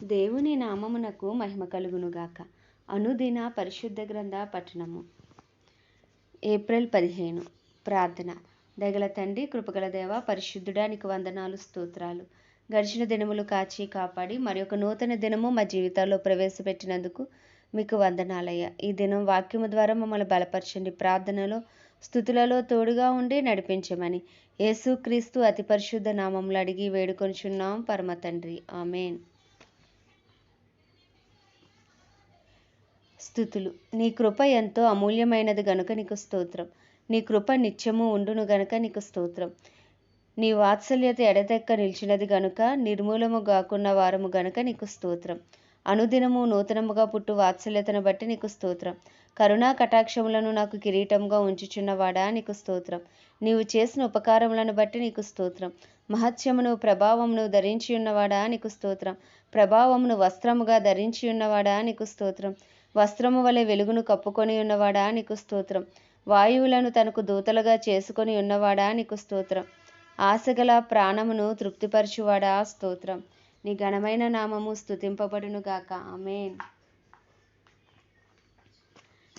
దేవుని నామమునకు మహిమ కలుగునుగాక. అనుదిన పరిశుద్ధ గ్రంథ పఠనము. ఏప్రిల్ 15. ప్రార్థన. దయగల తండ్రి, కృపగల దేవ, పరిశుద్ధుడా, నీకు వందనాలు, స్తోత్రాలు. గడిచిన దినములు కాచి కాపాడి మరి ఒక నూతన దినము మా జీవితాల్లో ప్రవేశపెట్టినందుకు మీకు వందనాలయ్యా. ఈ దినం వాక్యము ద్వారా మమ్మల్ని బలపరచండి. ప్రార్థనలో స్తుతులలో తోడుగా ఉండి నడిపించమని యేసుక్రీస్తు అతి పరిశుద్ధ నామములు అడిగి వేడుకొనుచున్నాం పరమ తండ్రి, ఆమేన్. స్తుతులు. నీ కృప ఎంతో అమూల్యమైనది గనుక నీకు స్తోత్రం. నీ కృప నిత్యము ఉండును గనుక నీకు స్తోత్రం. నీ వాత్సల్యత ఎడతెక్క నిలిచినది గనుక నిర్మూలము గాకున్న వారము గనుక నీకు స్తోత్రం. అనుదినము నూతనముగా పుట్టు వాత్సల్యతను బట్టి నీకు స్తోత్రం. కరుణా కటాక్షములను నాకు కిరీటంగా ఉంచుచున్నవాడా నీకు స్తోత్రం. నీవు చేసిన ఉపకారములను బట్టి నీకు స్తోత్రం. మహత్యమును ప్రభావమును ధరించి ఉన్నవాడా నీకు స్తోత్రం. ప్రభావమును వస్త్రముగా ధరించి ఉన్నవాడా నీకు స్తోత్రం. వస్త్రము వలె వెలుగును కప్పుకొని ఉన్నవాడా నీకు స్తోత్రం. వాయువులను తనకు దూతలుగా చేసుకొని ఉన్నవాడా నీకు స్తోత్రం. ఆశగల ప్రాణమును తృప్తిపరచువాడా స్తోత్రం. నీ ఘనమైన నామము స్తుతింపబడును గాక, ఆమేన్.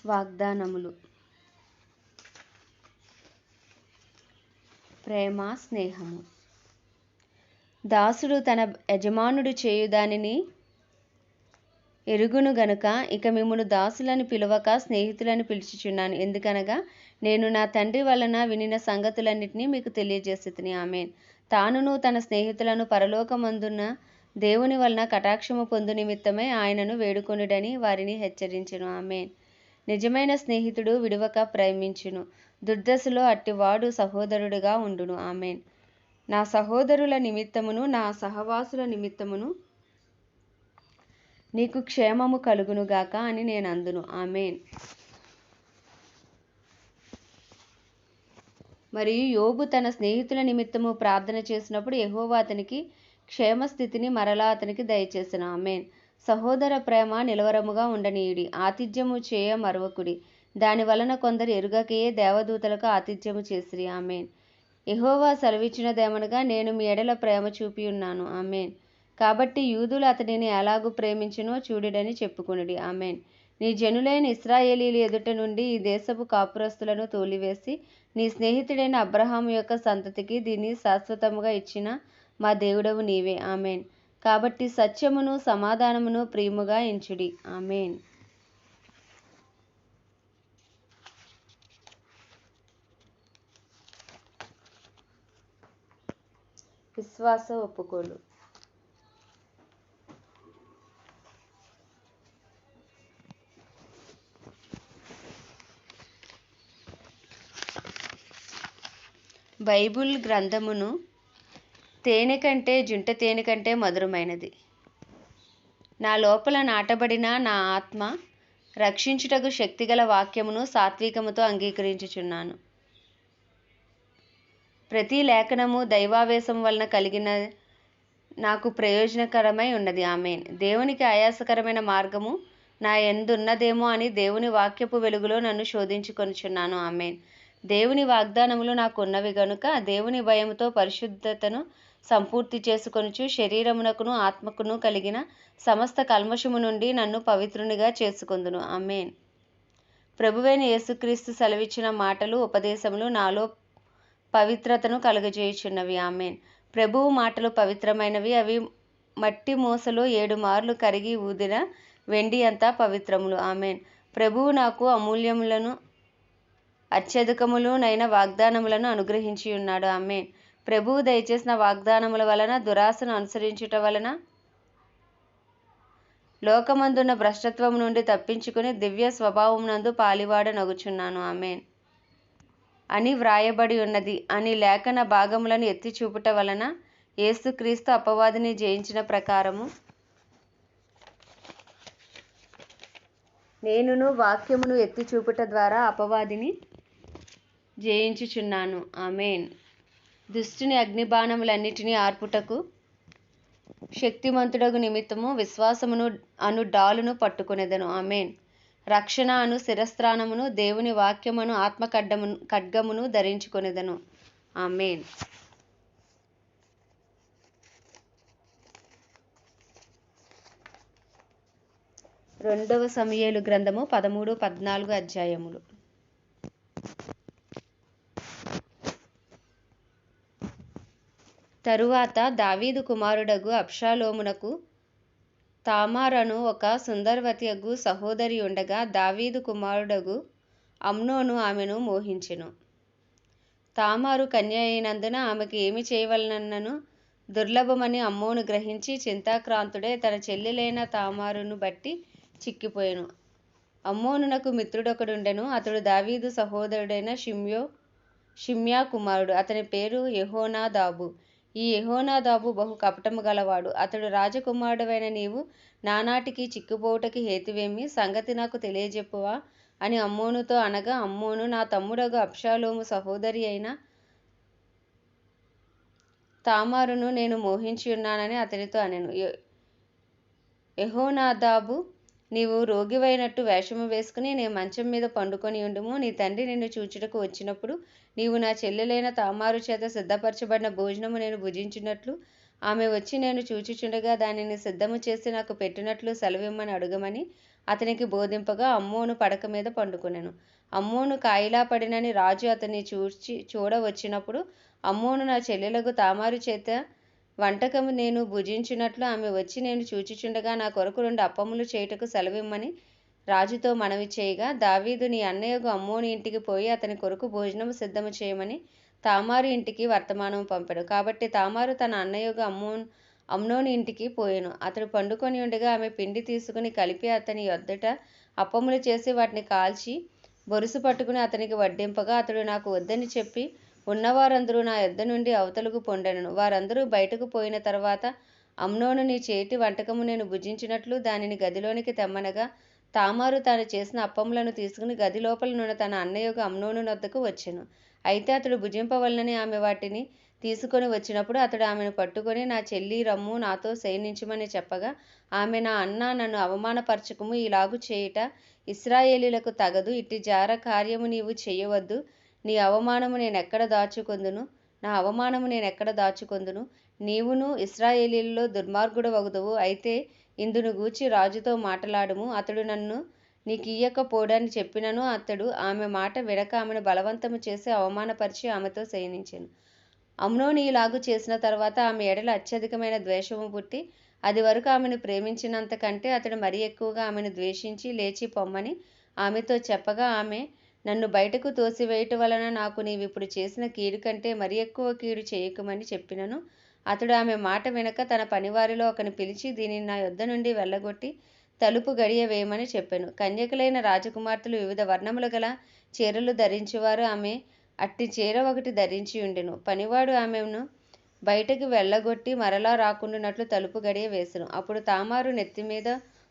వాగ్దానములు. ప్రేమ, స్నేహము. దాసుడు తన యజమానుడు చేయు దానిని ఎరుగును గనుక ఇక మిమ్మును దాసులని పిలువక స్నేహితులని పిలుచుచున్నాను. ఎందుకనగా నేను నా తండ్రి వలన వినిన సంగతులన్నిటినీ మీకు తెలియజేసితిని, ఆమేన్. తానును తన స్నేహితులను పరలోకమందున్న దేవుని వలన కటాక్షము పొందు నిమిత్తమై ఆయనను వేడుకొనుడని వారిని హెచ్చరించెను, ఆమేన్. నిజమైన స్నేహితుడు విడువక ప్రేమించును. దుర్దశలో అట్టివాడు సహోదరుడుగా ఉండును, ఆమేన్. నా సహోదరుల నిమిత్తమును నా సహవాసుల నిమిత్తమును నీకు క్షేమము కలుగునుగాక అని నేను అందును, ఆమేన్. మరియు యోబు తన స్నేహితుల నిమిత్తము ప్రార్థన చేసినప్పుడు యెహోవా అతనికి క్షేమస్థితిని మరలా అతనికి దయచేసెను, ఆమేన్. సహోదర ప్రేమ నిలవరముగా ఉండనీయుడి. ఆతిథ్యము చేయ మరువకుడి. దాని వలన కొందరు ఎరుగకయే దేవదూతలకు ఆతిథ్యము చేసిరి, ఆమేన్. యెహోవా సెలవిచ్చినదేమనగా, నేను మీ ఎడల ప్రేమ చూపి ఉన్నాను, ఆమేన్. కాబట్టి యూదులు అతనిని ఎలాగూ ప్రేమించునో చూడుడని చెప్పుకొనుడి, ఆమేన్. నీ జనులైన ఇశ్రాయేలీయుల ఎదుట నుండి ఈ దేశపు కాపురస్తులను తోలివేసి నీ స్నేహితుడైన అబ్రహాము యొక్క సంతతికి దీన్ని శాశ్వతముగా ఇచ్చిన మా దేవుడవు నీవే, ఆమేన్. కాబట్టి సత్యమును సమాధానమును ప్రియముగా ఎంచుడి, ఆమేన్. విశ్వాస ఒప్పుకోలు. బైబిల్ గ్రంథమును తేనె కంటే జుంట తేనె కంటే మధురమైనది. నా లోపల నాటబడిన నా ఆత్మ రక్షించుటకు శక్తిగల వాక్యమును సాత్వికముతో అంగీకరించుచున్నాను. ప్రతి లేఖనము దైవావేశం వలన కలిగిన నాకు ప్రయోజనకరమై ఉన్నది, ఆమేన్. దేవునికి ఆయాసకరమైన మార్గము నా యందున్నదేమో అని దేవుని వాక్యపు వెలుగులో నన్ను శోధించుకొనుచున్నాను, ఆమేన్. దేవుని వాగ్దానములు నాకు ఉన్నవి గనుక దేవుని భయముతో పరిశుద్ధతను సంపూర్తి చేసుకొనుచు శరీరమునకును ఆత్మకును కలిగిన సమస్త కల్మషము నుండి నన్ను పవిత్రునిగా చేసుకొందును, ఆమేన్. ప్రభువైన యేసుక్రీస్తు సెలవిచ్చిన మాటలు ఉపదేశములు నాలో పవిత్రతను కలుగజేయుచున్నవి, ఆమేన్. ప్రభువు మాటలు పవిత్రమైనవి. అవి మట్టి మూసలో 7 మార్లు కరిగి ఊదిన వెండి అంతా పవిత్రములు, ఆమేన్. ప్రభువు నాకు అమూల్యములను అత్యధికములునైన వాగ్దానములను అనుగ్రహించి ఉన్నాడు, ఆమేన్. ప్రభువు దయచేసిన వాగ్దానముల వలన దురాశను అనుసరించుట వలన లోకమందున్న భ్రష్టత్వము నుండి తప్పించుకుని దివ్య స్వభావమునందు పాలివాడనగుచున్నాను, ఆమేన్ అని వ్రాయబడి ఉన్నది అని లేఖన భాగములను ఎత్తి చూపుట వలన యేసుక్రీస్తు అపవాదిని జయించిన ప్రకారము నేనును వాక్యమును ఎత్తి చూపుట ద్వారా అపవాదిని జయించుచున్నాను, ఆమేన్. దుష్టుని అగ్నిబాణములన్నిటినీ ఆర్పుటకు శక్తిమంతుడగు నిమిత్తము విశ్వాసమును అను డాలును పట్టుకొనెదను, ఆమేన్. రక్షణ అను శిరస్త్రాణమును దేవుని వాక్యమును ఆత్మ ఖడ్గమును ధరించుకొనెదను, ఆమేన్. రెండవ సమూయేలు గ్రంథము 13-14 అధ్యాయములు. తరువాత దావీదు కుమారుడగు అబ్షాలోమునకు తామారను ఒక సుందరవతియగు సహోదరి ఉండగా, దావీదు కుమారుడగు అమ్నోను ఆమెను మోహించెను. తామారు కన్య అయినందున ఆమెకు ఏమి చేయవలనన్నను దుర్లభమని అమ్నోను గ్రహించి చింతాక్రాంతుడై తన చెల్లెలైన తామారును బట్టి చిక్కిపోయెను. అమ్నోనునకు మిత్రుడొకడుండెను. అతడు దావీదు సహోదరుడైన షిమ్యా కుమారుడు. అతని పేరు యెహోనాదాబు. ఈ యెహోనాదాబు బహు కపటము గలవాడు. అతడు, రాజకుమారుడవైన నీవు నానాటికి చిక్కిపోవుటకు హేతువేమి? సంగతి నాకు తెలియజెప్పువా అని అమ్నోనుతో అనగా, అమ్నోను, నా తమ్ముడగు అబ్షాలోము సహోదరి అయిన తామారును నేను మోహించియున్నానని అతనితో అనెను. యెహోనాదాబు, నీవు రోగివైనట్టు వేషము వేసుకుని నీ మంచం మీద పండుకొని ఉండుము. నీ తండ్రి నిన్ను చూచుటకు వచ్చినప్పుడు నీవు నా చెల్లెలైన తామారు చేత సిద్ధపరచబడిన భోజనము నేను భుజించినట్లు ఆమె వచ్చి నేను చూచుచుండగా దానిని సిద్ధము చేసి నాకు పెట్టినట్లు సెలవిమ్మని అడుగమని అతనికి బోధింపగా, అమ్నోను పడక మీద పండుకొనెను. అమ్నోను కాయిలా పడినని రాజు అతన్ని చూడ వచ్చినప్పుడు, అమ్నోను నా చెల్లెలగు తామారు చేత వంటకము నేను భుజించినట్లు ఆమె వచ్చి నేను చూచుచుండగా నా కొరకు 2 అప్పములు చేయుటకు సెలవిమ్మని రాజుతో మనవి చేయగా, దావీదు నీ అన్నయగు అమ్నోను ఇంటికి పోయి అతని కొరకు భోజనము సిద్ధము చేయమని తామారు ఇంటికి వర్తమానము పంపెను. కాబట్టి తామారు తన అన్నయగు అమ్నోను ఇంటికి పోయెను. అతడు పండుకొని ఉండగా ఆమె పిండి తీసుకుని కలిపి అతని యొద్దట అప్పములు చేసి వాటిని కాల్చి బొరుసు పట్టుకుని అతనికి వడ్డింపగా, అతడు నాకు వద్దని చెప్పి ఉన్నవారందరూ నా యొద్ద నుండి అవతలకు పొండెను. వారందరూ బయటకు పోయిన తర్వాత అమ్నోను నీ చేతి వంటకము నేను భుజించినట్లు దానిని గదిలోనికి తెమ్మనగా, తామారు తాను చేసిన అప్పములను తీసుకుని గది లోపలనున్న తన అన్నయగు అమ్నోను నొద్దకు వచ్చెను. అయితే అతడు భుజింపవలనని ఆమె వాటిని తీసుకొని వచ్చినప్పుడు అతడు ఆమెను పట్టుకొని, నా చెల్లి రమ్ము, నాతో శయనించుమని చెప్పగా, ఆమె, నా అన్న, నన్ను అవమానపరచకుము. ఇలాగు చేయుట ఇశ్రాయేలీయులకు తగదు. ఇట్టి జార కార్యము నీవు చేయవద్దు. నీ అవమానము నేనెక్కడ దాచుకొందును? నా అవమానము నేనెక్కడ దాచుకొందును? నీవును ఇశ్రాయేలీయులలో దుర్మార్గుడవగుదువు. అయితే ఇందును గూర్చి రాజుతో మాటలాడుము. అతడు నన్ను నీకియ్యకపోడని చెప్పినను అతడు ఆమె మాట వినక ఆమెను బలవంతము చేసి అవమానపరిచి ఆమెతో శయనించెను. అమ్నోను ఇలాగు చేసిన తర్వాత ఆమె ఎడల అత్యధికమైన ద్వేషము పుట్టి, అది వరకు ఆమెను ప్రేమించినంత కంటే అతడు మరీ ఎక్కువగా ఆమెను ద్వేషించి లేచి పొమ్మని ఆమెతో చెప్పగా, ఆమె, నన్ను బయటకు తోసివేయుట వలన నాకు నీవిప్పుడు చేసిన కీడు కంటే మరి ఎక్కువ కీడు చేయకుమని చెప్పినను అతడు ఆమె మాట వినక తన పనివారిలో ఒకని పిలిచి, దీనిని నా యొద్ద నుండి వెళ్ళగొట్టి తలుపు గడియ వేయమని చెప్పెను. కన్యకలైన రాజకుమార్తెలు వివిధ వర్ణములు గల చీరలు ధరించువారు ఆమె అట్టి చీర ఒకటి ధరించి ఉండెను. పనివాడు ఆమెను బయటకు వెళ్ళగొట్టి మరలా రాకుండానట్లు తలుపు గడియ వేసెను. అప్పుడు తామారు నెత్తిమీద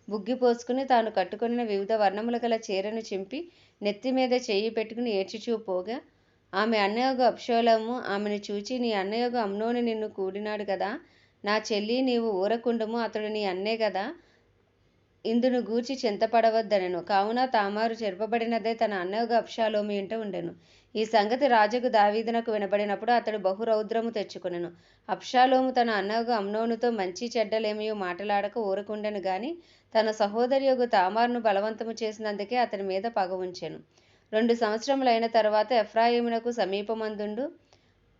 బుగ్గి పోసుకుని తాను కట్టుకొనిన వివిధ వర్ణములు గల చీరను చింపి నెత్తిమీద చెయ్యి పెట్టుకుని ఏడ్చుచూ పోగా, ఆమె అన్నయగు అబ్షాలోము ఆమెను చూచి, నీ అన్నయగు అమ్నోను నిన్ను కూడినాడు గదా, నా చెల్లి, నీవు ఊరకుండుము, అతడు నీ అన్నే గదా, ఇందును గూర్చి చింతపడవద్దనెను. కావున తామారు చెరపబడినదే తన అన్నయగు అబ్షాలోము ఇంట ఉండెను. ఈ సంగతి రాజుకు దావీదునకు వినబడినప్పుడు అతడు బహు రౌద్రము తెచ్చుకొనెను. అబ్షాలోము తన అన్నయగు అమ్నోనుతో మంచి చెడ్డలేమియో మాటలాడక ఊరకుండెను గాని తన సహోదరియగు తామారును బలవంతము చేసినందుకే అతని మీద పగ ఉంచెను. 2 సంవత్సరములైన తరువాత ఎఫ్రాయిమునకు సమీపమందుండు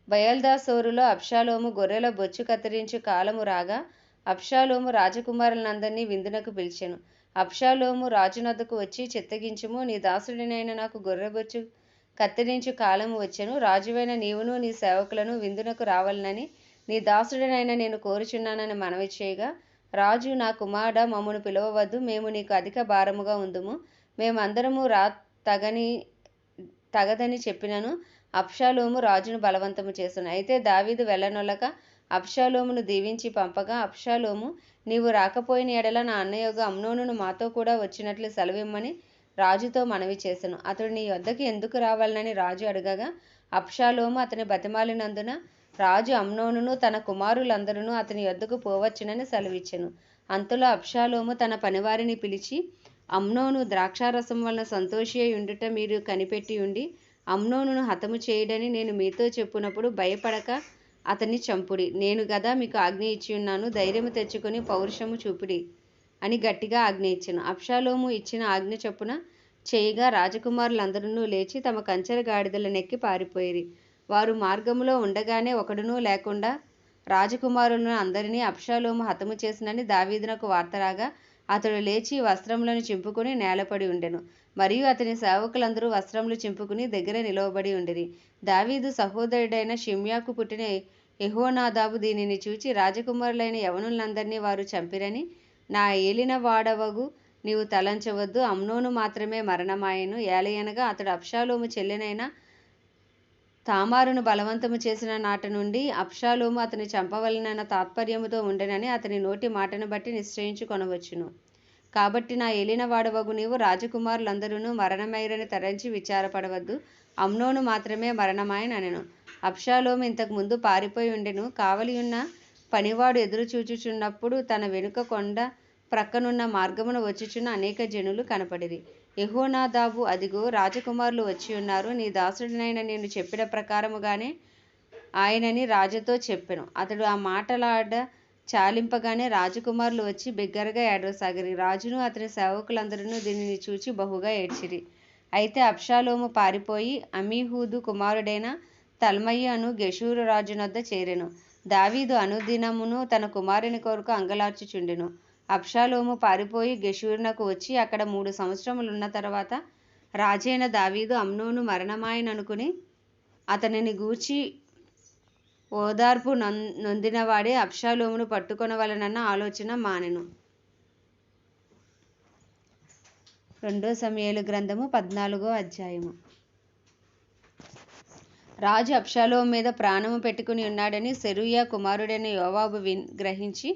బయల్దాసోరులో అబ్షాలోము గొర్రెల బొచ్చు కత్తిరించు కాలము రాగా, అబ్షాలోము రాజకుమారులందరినీ విందునకు పిలిచెను. అబ్షాలోము రాజునొద్దకు వచ్చి, చిత్తగించుము, నీ దాసుడినైన నాకు గొర్రెబొచ్చు కత్తిరించు కాలము వచ్చెను. రాజువైన నీవును నీ సేవకులను విందునకు రావాలనని నీ దాసుడినైన నేను కోరుచున్నానని మనవి చేయగా, రాజు, నా కుమారుడా, మమ్మను పిలువవద్దు, మేము నీకు అధిక భారముగా ఉందుము, మేమందరము తగదని చెప్పినను అబ్షాలోము రాజును బలవంతము చేసెను. అయితే దావీదు వెళ్ళనొల్లక అబ్షాలోమును దీవించి పంపగా, అబ్షాలోము, నీవు రాకపోయిన ఎడల నా అన్నయగు అమ్నోనును మాతో కూడా వచ్చినట్లు సెలవిమ్మని రాజుతో మనవి చేసెను. అతడు నీ యొద్దకు ఎందుకు రావాలనని రాజు అడగగా, అబ్షాలోము అతని బతిమాలినందున రాజు అమ్నోనును తన కుమారులందరూ అతని యొద్దకు పోవచ్చునని సెలవిచ్చెను. అంతలో అబ్షాలోము తన పనివారిని పిలిచి, అమ్నోను ద్రాక్షారసం వలన సంతోషి అయి ఉండుట మీరు కనిపెట్టి ఉండి అమ్నోనును హతము చేయుడని నేను మీతో చెప్పునప్పుడు భయపడక అతన్ని చంపుడి. నేను గదా మీకు ఆజ్ఞ ఇచ్చియున్నాను. ధైర్యము తెచ్చుకొని పౌరుషము చూపుడి అని గట్టిగా ఆజ్ఞ ఇచ్చెను. అబ్షాలోము ఇచ్చిన ఆజ్ఞ చొప్పున చేయగా రాజకుమారులందరూ లేచి తమ కంచెర గాడిదలనెక్కి పారిపోయిరి. వారు మార్గములో ఉండగానే ఒకడునూ లేకుండా రాజకుమారులను అందరినీ అబ్షాలోము హతము చేసినని దావీదునకు వార్త రాగా అతడు లేచి వస్త్రములను చింపుకుని నేలపడి ఉండెను. మరియు అతని సేవకులందరూ వస్త్రములు చింపుకుని దగ్గర నిలవబడి ఉండిరి. దావీదు సహోదరుడైన షిమ్యాకు పుట్టిన యెహోనాదాబు దీనిని చూచి, రాజకుమారులైన యవనులందరినీ వారు చంపిరని నా ఏలిన వాడవగు నీవు తలంచవద్దు. అమ్నోను మాత్రమే మరణమాయెను. ఏలయనగా అతడు అబ్షాలోము చెల్లెనైన తామారును బలవంతము చేసిన నాట నుండి అబ్షాలోము అతని చంపవలనన్న తాత్పర్యముతో ఉండెనని అతని నోటి మాటను బట్టి నిశ్చయించుకొనవచ్చును. కాబట్టి నా ఏలిన వాడవగు నీవు రాజకుమారులందరూ మరణమైరని తలంచి విచారపడవద్దు. అమ్నోను మాత్రమే మరణమాయెననెను. అబ్షాలోము ఇంతకు ముందు పారిపోయి ఉండెను. కావలియున్న పనివాడు ఎదురు చూచుచున్నప్పుడు తన వెనుక కొండ ప్రక్కనున్న మార్గమున వచ్చుచున్న అనేక జనులు కనపడిరి. యెహోనాదాబు, అదిగో, రాజకుమారులు వచ్చియున్నారు. నీ దాసుడనైన నేను చెప్పిన ప్రకారముగానే ఆయనని రాజుతో చెప్పెను. అతడు ఆ మాటలాడ చాలింపగానే రాజకుమారులు వచ్చి బిగ్గరగా ఏడవసాగిరి. రాజును అతని సేవకులందరూ దీనిని చూచి బహుగా ఏడ్చిరి. అయితే అబ్షాలోము పారిపోయి అమీహూదు కుమారుడైన తల్మయి అను గెషూరు రాజునొద్ద చేరెను. దావీదు అనుదినమును తన కుమారుని కొరకు అంగలార్చుచుండెను. అబ్షాలోము పారిపోయి గెషూరునకు వచ్చి అక్కడ 3 సంవత్సరములున్న తరువాత రాజైన దావీదు అమ్నోను మరణమాయెననుకుని అతనిని గూర్చి ఓదార్పు నొందినవాడే అబ్షాలోమును పట్టుకొనవలెనన్న ఆలోచన మానెను. 2 సమూయేలు గ్రంథము 14వ అధ్యాయము. రాజు అబ్షాలోము మీద ప్రాణము పెట్టుకుని ఉన్నాడని సెరూయా కుమారుడైన యోవాబు గ్రహించి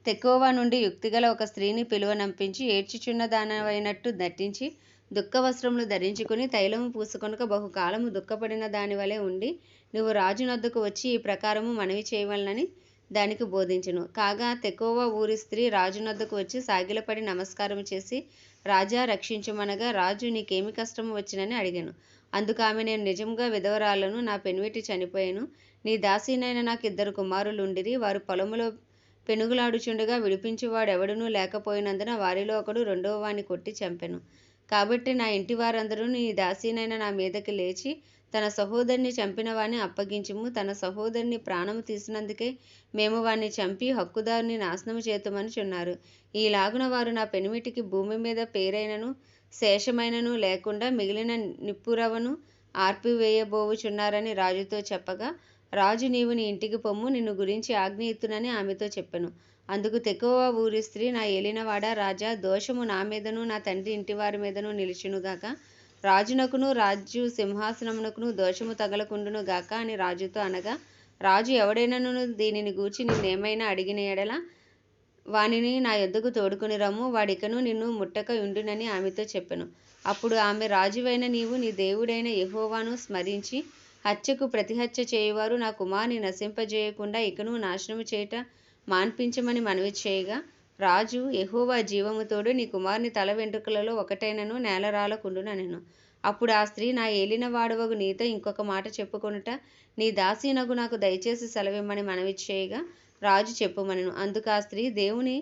తెకోవ నుండి యుక్తిగల ఒక స్త్రీని పిలువనంపించి ఏడ్చుచున్న దానవైనట్టు నటించి దుఃఖవస్త్రములు ధరించుకుని తైలము పూసుకొనక బహుకాలము దుఃఖపడిన దానివలె ఉండి, నువ్వు రాజునొద్దకు వచ్చి ఈ ప్రకారము మనవి చేయవలనని దానికి బోధించెను. కాగా తెకోవ ఊరి స్త్రీ రాజునొద్దకు వచ్చి సాగిలపడి నమస్కారము చేసి, రాజా, రక్షించుమనగా రాజు నీకేమి కష్టము వచ్చినని అడిగెను. అందుకు ఆమె, నేను నిజముగా విధవరాలను, నా పెనివిటి చనిపోయెను. నీ దాసీనైన నాకు 2 కుమారులుండిరి. వారు పొలములో పెనుగులాడుచుండగా విడిపించువాడెవడునూ లేకపోయినందున వారిలో ఒకడు రెండవ వాని కొట్టి చంపెను. కాబట్టి నా ఇంటి వారందరూ నీ దాసీనైన నా మీదకి లేచి తన సహోదరిని చంపిన వాని అప్పగించుము. తన సహోదరిని ప్రాణము తీసినందుకే మేము వాణ్ణి చంపి హక్కుదారుని నాశనము చేతుమనుచున్నారు. ఈలాగున వారు నా పెనిమిటికి భూమి మీద పేరైనను శేషమైనను లేకుండా మిగిలిన నిప్పురవను ఆర్పివేయబోవుచున్నారని రాజుతో చెప్పగా, రాజు, నీవు నీ ఇంటికి పొమ్ము, నిన్ను గురించి ఆజ్ఞ ఇత్తునని ఆమెతో చెప్పెను. అందుకు తెకోవ ఊరి స్త్రీ, నా ఏలినవాడా రాజా, దోషము నా మీదను నా తండ్రి ఇంటివారి మీదను నిలుచునుగాక. రాజునకును రాజ్య సింహాసనమునకును దోషము తగలకుండును గాక అని రాజుతో అనగా, రాజు, ఎవడైనను దీనిని గూర్చి నిన్నేమైనా అడిగిన ఎడల వానిని నా యొద్దకు తోడుకుని రమ్ము, వాడికను నిన్ను ముట్టక యుండునని ఆమెతో చెప్పెను. అప్పుడు ఆమె, రాజువైన నీవు నీ దేవుడైన యెహోవాను స్మరించి హత్యకు ప్రతిహత్య చేయువారు నా కుమారుని నశింపజేయకుండా ఇకను నాశనము చేయుట మాన్పించమని మనవి చేయగా, రాజు, యెహోవా జీవము తోడు, నీ కుమారుని తల వెంట్రుకలలో ఒకటైనను నేలరాలకుండుననెను. అప్పుడు ఆ స్త్రీ, నా ఏలిన వాడవగు నీతో ఇంకొక మాట చెప్పుకొనుట నీ దాసీనగు నాకు దయచేసి సెలవిమ్మని మనవి చేయగా, రాజు చెప్పుమనెను. అందుకు ఆ స్త్రీ, దేవుని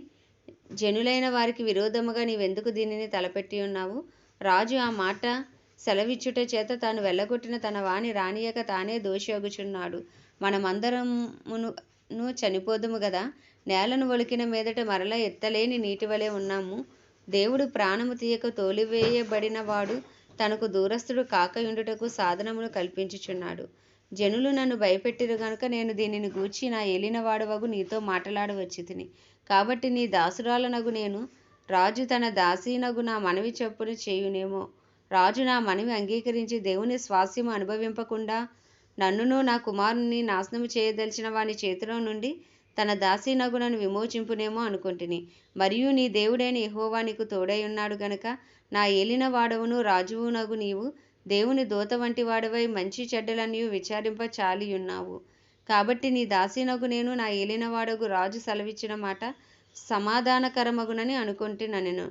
జనులైన వారికి విరోధముగా నీవెందుకు దీనిని తలపెట్టి ఉన్నావు? రాజు ఆ మాట సెలవిచ్చుట చేత తాను వెళ్ళగొట్టిన తన వాని రానియక తానే దోషియగుచున్నాడు. మనమందరమును చనిపోదుము గదా. నేలను ఒలికిన మీదట మరల ఎత్తలేని నీటివలె ఉన్నాము. దేవుడు ప్రాణము తీయక తోలివేయబడిన వాడు తనకు దూరస్థుడు కాకయుండుటకు సాధనమును కల్పించుచున్నాడు. జనులు నన్ను భయపెట్టిరు గనుక నేను దీనిని గూర్చి నా ఏలినవాడవగు నీతో మాటలాడవచ్చితిని. కాబట్టి నీ దాసురాలనగు నేను రాజు తన దాసీనగు నా మనవి చొప్పున చేయునేమో. రాజు నా మనవి అంగీకరించి దేవుని స్వాస్యము అనుభవింపకుండా నన్నును నా కుమారుని నాశనము చేయదలిచిన వాని చేతిలో నుండి తన దాసీనగునను విమోచింపునేమో అనుకొంటిని. మరియు నీ దేవుడైన యెహోవా నీకు తోడై ఉన్నాడు గనుక నా ఏలిన వాడవును రాజువునగు నీవు దేవుని దూత వంటి వాడవై మంచి చెడ్డలనియు విచారింప చాలియున్నావు. కాబట్టి నీ దాసీనగు నేను నా ఏలినవాడగు రాజు సెలవిచ్చిన మాట సమాధానకరమగునని అనుకొంటిననెను.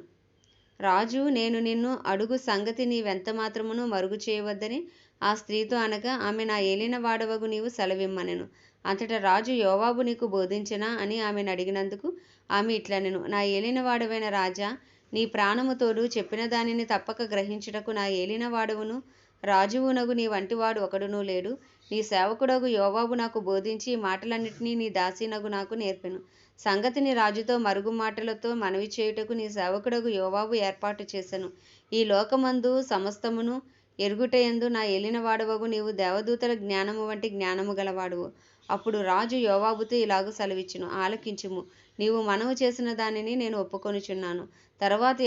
రాజు, నేను నిన్ను అడుగు సంగతి నీవెంత మాత్రమును మరుగు చేయవద్దని ఆ స్త్రీతో అనగా, ఆమె, నా ఏలిన వాడవగు నీవు సెలవిమ్మనెను. అంతటా రాజు, యోవాబు నీకు బోధించెనా అని ఆమెను అడిగినందుకు ఆమె ఇట్లనెను, నా ఏలినవాడవైన రాజా, నీ ప్రాణము తోడు చెప్పిన దానిని తప్పక గ్రహించుటకు నా ఏలినవాడవును రాజువునగు నీ వంటివాడు ఒకడునూ లేడు. నీ సేవకుడగు యోవాబు నాకు బోధించి ఈ మాటలన్నిటినీ నీ దాసీనగు నాకు నేర్పెను. సంగతిని రాజుతో మరుగు మాటలతో మనవి చేయుటకు నీ సేవకుడగు యోవాబు ఏర్పాటు చేసెను. ఈ లోకమందు సమస్తమును ఎరుగుటయందు నా ఏలినవాడవగు నీవు దేవదూతల జ్ఞానము వంటి జ్ఞానము గలవాడువు. అప్పుడు రాజు యోవాబుతో ఇలాగు సెలవిచ్చెను, ఆలకించుము, నీవు మనవి చేసిన దానిని నేను ఒప్పుకొనుచున్నాను. తర్వాత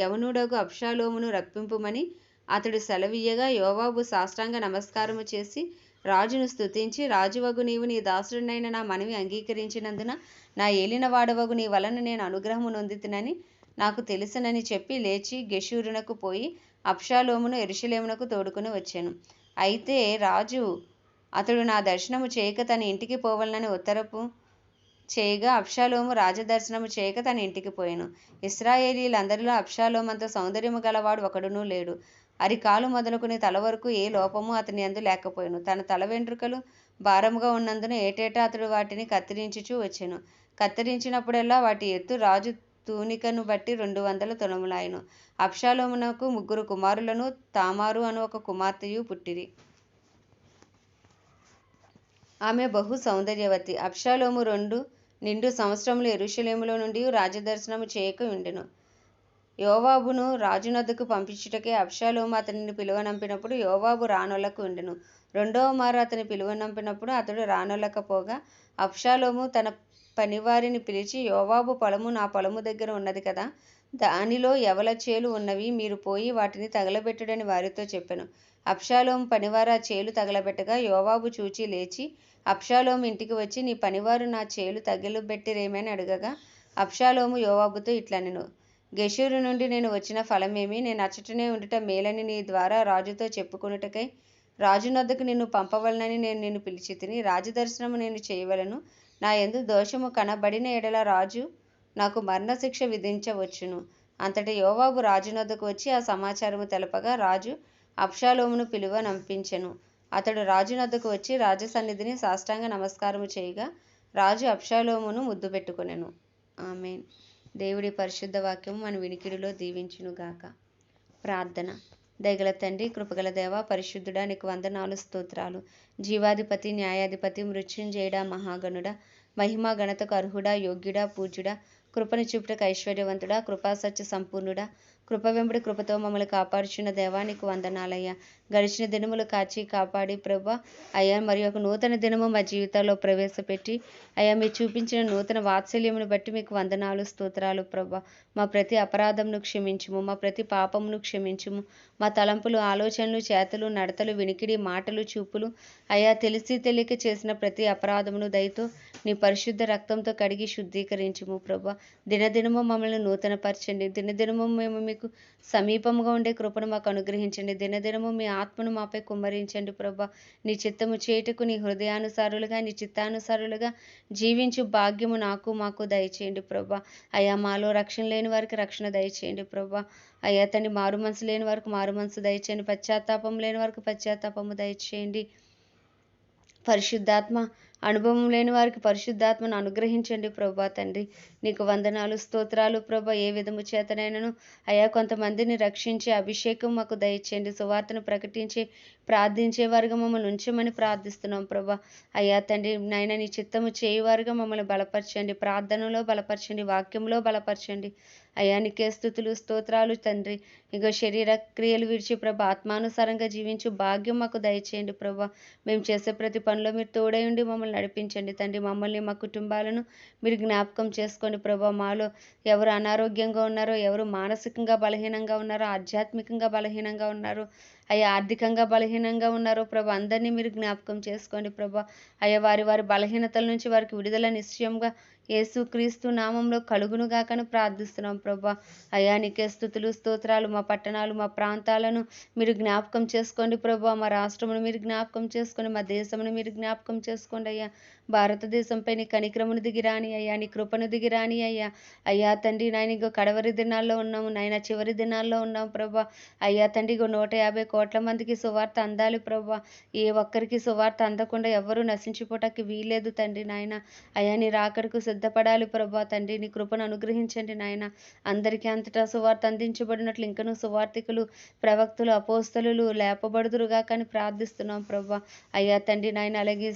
యవనుడగు అబ్షాలోమును రప్పింపుమని అతడు సెలవీయగా యోవాబు సాష్టాంగ నమస్కారము చేసి రాజును స్తుతించి, రాజువగు నీవు నీ దాసుడనైన నా మనవి అంగీకరించినందున నా ఏలినవాడవగు నీ వలన నేను అనుగ్రహము నొందితినని నాకు తెలుసునని చెప్పి లేచి గెషూరునకు పోయి అబ్షాలోమును యెరూషలేమునకు తోడుకొని వచ్చెను. అయితే రాజు అతడు నా దర్శనము చేయక తన ఇంటికి పోవలనని ఉత్తరపు చేయగా అబ్షాలోము రాజదర్శనము చేయక తన ఇంటికి పోయెను. ఇశ్రాయేలీయులందరిలో అబ్షాలోమంత సౌందర్యము గలవాడు ఒకడునూ లేడు. అరికాలు మొదలుకొని తల వరకు ఏ లోపము అతని యందు లేకపోయెను. తన తల వెంట్రుకలు భారముగా ఉన్నందున ఏటేటా అతడు వాటిని కత్తిరించుచూ వచ్చెను. కత్తిరించినప్పుడెల్లా వాటి ఎత్తు రాజు తూనికను బట్టి 200 తులములాయెను. అబ్షాలోమునకు 3 కుమారులను తామారు అను ఒక కుమార్తెయు పుట్టిరి. ఆమె బహు సౌందర్యవతి. అబ్షాలోము 2 నిండు సంవత్సరములు యెరూషలేములో నుండి రాజదర్శనము చేయక ఉండెను. యోవాబును రాజునొద్దకు పంపించుటకై అబ్షాలోము అతనిని పిలువనంపినప్పుడు యోవాబు రానొల్లక ఉండెను. 2వ మారు అతని పిలువనంపినప్పుడు అతడు రానొల్లకపోగా అబ్షాలోము తన పనివారిని పిలిచి, యోవాబు పొలము నా పొలము దగ్గర ఉన్నది కదా, దానిలో యవల చేలు ఉన్నవి, మీరు పోయి వాటిని తగలబెట్టుడని వారితో చెప్పెను. అబ్షాలోము పనివారు ఆ చేలు తగలబెట్టగా యోవాబు చూచి లేచి అబ్షాలోము ఇంటికి వచ్చి, నీ పనివారు నా చేలు తగలబెట్టిరేమని అడగగా అబ్షాలోము యోవాబుతో ఇట్లనెను, గెషూరు నుండి నేను వచ్చిన ఫలమేమి? నేను అచ్చటనే ఉండుట మేలని నీ ద్వారా రాజుతో చెప్పుకొనుటకై రాజునొద్దకు నిన్ను పంపవలనని నేను నిన్ను పిలిచితిని. రాజదర్శనము నేను చేయవలెను. నా యందు దోషము కనబడిన ఎడల రాజు నాకు మరణశిక్ష విధించవచ్చును. అంతటా యోవాబు రాజునొద్దకు వచ్చి ఆ సమాచారము తెలపగా రాజు అబ్షాలోమును పిలువనంపించెను. అతడు రాజునొద్దకు వచ్చి రాజసన్నిధిని సాష్టాంగ నమస్కారము చేయగా రాజు అబ్షాలోమును ముద్దు పెట్టుకొనెను. ఆమేన్. దేవుడి పరిశుద్ధ వాక్యము మన వినికిడిలో దీవించునుగాక. ప్రార్థన. దయగల తండ్రి, కృపగల దేవ, పరిశుద్ధుడా, నీకు వందనాలు, స్తోత్రాలు. జీవాధిపతి, న్యాయాధిపతి, మృత్యుంజయుడా, మహాగణుడా, మహిమా ఘనతకు అర్హుడా, యోగ్యుడా, పూజ్యుడా, కృపను చూపుటకు ఐశ్వర్యవంతుడా, కృపాసత్య సంపూర్ణుడా, కృప వెంబడి కృపతో మమ్మల్ని కాపాడుచున్న దేవా, నీకు వందనాలయ్యా. గడిచిన దినములు కాచి కాపాడి ప్రభా అయ్యా, మరి ఒక నూతన దినము మా జీవితాల్లో ప్రవేశపెట్టి అయ్యా, మీరు చూపించిన నూతన వాత్సల్యమును బట్టి మీకు వందనాలు, స్తోత్రాలు ప్రభా. మా ప్రతి అపరాధమును క్షమించుము, మా ప్రతి పాపమును క్షమించుము. మా తలంపులు, ఆలోచనలు, చేతలు, నడతలు, వినికిడి, మాటలు, చూపులు అయ్యా, తెలిసి తెలియక చేసిన ప్రతి అపరాధమును దయతో నీ పరిశుద్ధ రక్తంతో కడిగి శుద్ధీకరించుము ప్రభా. దినదినము మమ్మల్ని నూతనపరచండి. దినదినము మేము మీకు సమీపంగా ఉండే కృపను మాకు అనుగ్రహించండి. దినదినము మీ ఆత్మను మాపై కుమ్మరించండి ప్రభా. నీ చిత్తము చేయుటకు నీ హృదయానుసారులుగా, నీ చిత్తానుసారులుగా జీవించు భాగ్యము నాకు మాకు దయచేయండి ప్రభా. అయ్యా, మాలో రక్షణ లేని వారికి రక్షణ దయచేయండి ప్రభా. అయ్యా తండ్రి, మారు మనసు లేని వారికి మారు మనసు దయచేయండి. పశ్చాత్తాపం లేని వారికి పశ్చాత్తాపము దయచేయండి. పరిశుద్ధాత్మ అనుభవం లేని వారికి పరిశుద్ధాత్మను అనుగ్రహించండి ప్రభా. తండ్రి, నీకు వందనాలు, స్తోత్రాలు ప్రభా. ఏ విధము చేతనైనను అయ్యా కొంతమందిని రక్షించే అభిషేకం మాకు దయచేయండి. సువార్తను ప్రకటించి ప్రార్థించే వారుగా మమ్మల్ని ఉంచమని ప్రార్థిస్తున్నాం ప్రభా. అయ్యా తండ్రి, నాయన నీ చిత్తము చేయువారుగా మమ్మల్ని బలపరచండి. ప్రార్థనలో బలపరచండి, వాక్యంలో బలపరచండి. అయ్యా నీకే స్తుతులు, స్తోత్రాలు తండ్రి. ఇగో శరీర క్రియలు విడిచి ప్రభా ఆత్మానుసారంగా జీవించు భాగ్యం మాకు దయచేయండి ప్రభా. మేము చేసే ప్రతి పనిలో మీరు తోడై ఉండి మమ్మల్ని నడిపించండి తండ్రి. మమ్మల్ని, మా కుటుంబాలను మీరు జ్ఞాపకం చేసుకోండి ప్రభా. మాలో ఎవరు అనారోగ్యంగా ఉన్నారో, ఎవరు మానసికంగా బలహీనంగా ఉన్నారో, ఆధ్యాత్మికంగా బలహీనంగా ఉన్నారో, అయ్యా ఆర్థికంగా బలహీనంగా ఉన్నారో ప్రభా, అందరినీ మీరు జ్ఞాపకం చేసుకోండి ప్రభా. అయ్యా వారి వారి బలహీనతల నుంచి వారికి విడుదల నిశ్చయంగా యేసు క్రీస్తు నామంలో కలుగునుగాకని ప్రార్థిస్తున్నాం ప్రభా. అయ్యా నీకే స్తుతులు, స్తోత్రాలు. మా పట్టణాలు, మా ప్రాంతాలను మీరు జ్ఞాపకం చేసుకోండి ప్రభా. మా రాష్ట్రమును మీరు జ్ఞాపకం చేసుకోండి. మా దేశమును మీరు జ్ఞాపకం చేసుకోండి అయ్యా. భారతదేశంపై నీ కనిక్రమును దిగిరాని అయ్యా, నీ కృపను దిగిరాని అయ్యా. అయ్యా తండ్రి, నాయన ఇగో కడవరి దినాల్లో ఉన్నాము నాయన, చివరి దినాల్లో ఉన్నాము ప్రభా. అయ్యా తండ్రి, ఇగో 150 కోట్ల మందికి సువార్త అందాలి ప్రభా. ఏ ఒక్కరికి సువార్త అందకుండా ఎవరూ నశించిపోవటానికి వీల్లేదు తండ్రి నాయన. అయ్యా నీ రాకడకు సిద్ధపడాలి ప్రభా తండ్రి. నీ కృపను అనుగ్రహించండి నాయన. అందరికీ అంతటా సువార్త అందించబడినట్లు ఇంకనూ సువార్థికులు, ప్రవక్తలు, అపోస్తలులు లేపబడుదురుగా కానీ ప్రార్థిస్తున్నాం ప్రభా. అయ్యా తండ్రి నాయన, అలాగే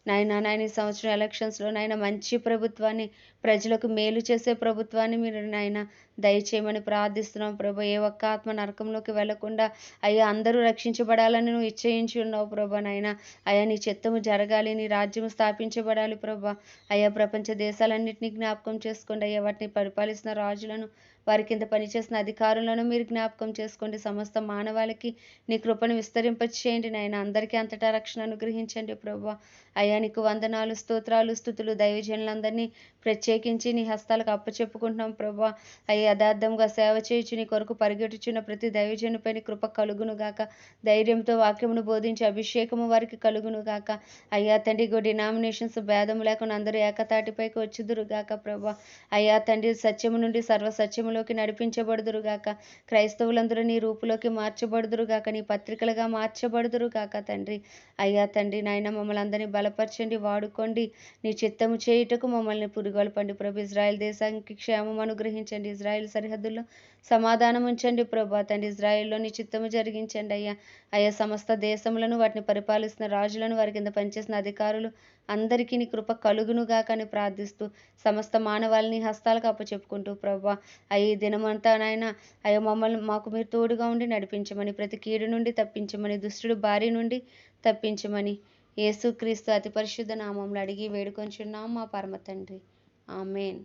నాయన ఈ సంవత్సరం ఎలక్షన్స్లో నాయన మంచి ప్రభుత్వాన్ని, ప్రజలకు మేలు చేసే ప్రభుత్వాన్ని మీరు నాయన దయచేయమని ప్రార్థిస్తున్నాం ప్రభా. ఏ ఒక్క ఆత్మ నరకంలోకి వెళ్లకుండా అయ్యా అందరూ రక్షించబడాలని నువ్వు ఇచ్చయించి ఉన్నావు ప్రభా నాయన. అయ్యా నీ చిత్తము జరగాలి, నీ రాజ్యం స్థాపించబడాలి ప్రభా. అయ్యా ప్రపంచ దేశాలన్నింటినీ జ్ఞాపకం చేసుకోండి అయ్యా. వాటిని పరిపాలిస్తున్న రాజులను, వారి కింద పనిచేసిన అధికారులను మీరు జ్ఞాపకం చేసుకోండి. సమస్త మానవాళికి నీ కృపను విస్తరింపచేయండి నాయన. అందరికీ అంతటా రక్షణ అనుగ్రహించండి ప్రభా. అయ్యా నీకు వందనాలు, స్తోత్రాలు, స్తుతులు. దైవజనులందరినీ ప్రత్యేకించి నీ హస్తాలకు అప్పచెప్పుకుంటున్నాం ప్రభా. అయ్యా యథార్థంగా సేవ చేయించి నీ కొరకు పరిగెట్టుచున్న ప్రతి దైవజనుపై నీ కృప కలుగును గాక. ధైర్యంతో వాక్యమును బోధించి అభిషేకము వారికి కలుగును గాక. అయ్యా తండ్రి డినామినేషన్స్ భేదం లేకుండా అందరూ ఏకతాటిపైకి వచ్చుదురు గాక ప్రభా. అయ్యా తండ్రి సత్యము నుండి సర్వసత్యములోకి నడిపించబడుదురు గాక. క్రైస్తవులందరూ నీ రూపులోకి మార్చబడుదురు గాక. నీ పత్రికలుగా మార్చబడుదురు గాక తండ్రి. అయ్యా తండ్రి నాయన మమ్మల్ని అందరినీ బలపరచండి, వాడుకోండి. నీ చిత్తము చేయుటకు మమ్మల్ని పురుగొల్పండి ప్రభు. ఇజ్రాయెల్ దేశానికి క్షేమం అనుగ్రహించండి. ఇజ్రాయెల్ సరిహద్దుల్లో సమాధానం ఉంచండి ప్రభా తండ్రి. ఇజ్రాయెల్లో నీ చిత్తము జరిగించండి అయ్యా. అయ్యా సమస్త దేశములను, వాటిని పరిపాలిస్తున్న రాజులను, వారి కింద పనిచేసిన అధికారులు అందరికీ నీ కృప కలుగునుగాక అని ప్రార్థిస్తూ సమస్త మానవాళిని హస్తాలకు అప్పచెప్పుకుంటూ ప్రభా. అయ్యి దినమంతా నాయన అయ్యా మమ్మల్ని మాకు మీరు తోడుగా ఉండి నడిపించమని, ప్రతి కీడు నుండి తప్పించమని, దుష్టుడు బారి నుండి తప్పించమని యేసుక్రీస్తు అతి పరిశుద్ధ నామంలో అడిగి వేడుకొంచున్నాం మా పరమ తండ్రి. ఆమేన్.